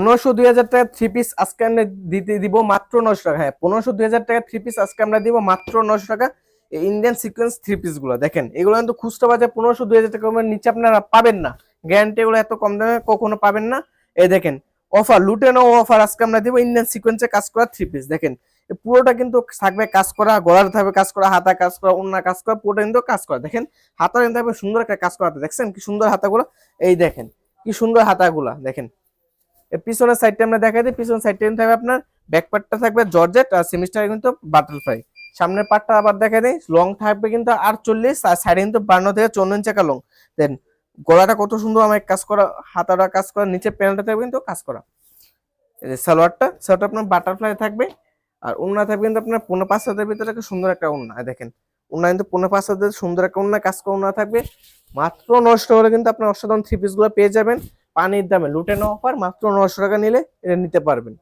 1500-2000 টাকা three piece আজকে আমরা দিতে দিব মাত্র 900 টাকা। হ্যাঁ 1500-2000 টাকা থ্রি পিস আজকে আমরা দিব মাত্র 900 টাকা। ইন্ডিয়ান সিকোয়েন্স থ্রি পিস গুলো দেখেন, এগুলো কিন্তু খুচরা বাজার 1500-2000 টাকার নিচে আপনারা পাবেন না, গ্যারান্টি। এগুলো এত কম দামে কখনো পাবেন না। এই দেখেন অফার, লুটেনো অফার আজকে আমরা দিব ইন্ডিয়ান সিকোয়েন্সে কাজ করা থ্রি পিস। দেখেন পুরোটা কিন্তু থাকবে কাজ করা, গলার থাকবে কাজ করা, হাতা কাজ করা, ওন্না কাজ করা, পুরোটা কিন্তু কাজ করা। দেখেন হাতা কিন্তু থাকবে সুন্দর একটা কাজ করা, দেখছেন কি সুন্দর হাতাগুলো। এই দেখেন কি সুন্দর হাতাগুলা দেখেন। পিছনের সাইডটা আমরা দেখাই দিই, পিছনের সাইডটা কিন্তু থাকবে আপনার ব্যাক পার্টটা থাকবে জর্জেট আর সেমিস্টার কিন্তু বাটারফ্লাই। সামনের পার্টটা আবার দেখাই দিই, লং থাকবে কিন্তু 48 আর সাইডে কিন্তু 52 থেকে 54 ইঞ্চি লং। দেন গলাটা কত সুন্দর আমার কাজ করা, হাতাটা কাজ করা, নিচে প্যানেলটা থাকবে কিন্তু কাজ করা। এই যে সালোয়ারটা আপনার বাটারফ্লাই থাকবে। আর ওন্না থাকবে কিন্তু আপনার 5.5 ভিতরে সুন্দর একটা ওন্না। দেখেন ওন্না কিন্তু 5.5 সুন্দর একটা ওন্না কাজ করা ওন্না থাকবে। মাত্র 900 হলে কিন্তু আপনার অসাধারণ থ্রি পিস গুলো পেয়ে যাবেন পানির দামে। লুটেনো অফার, মাত্র 900 টাকা নিলে এটা নিতে পারবেন।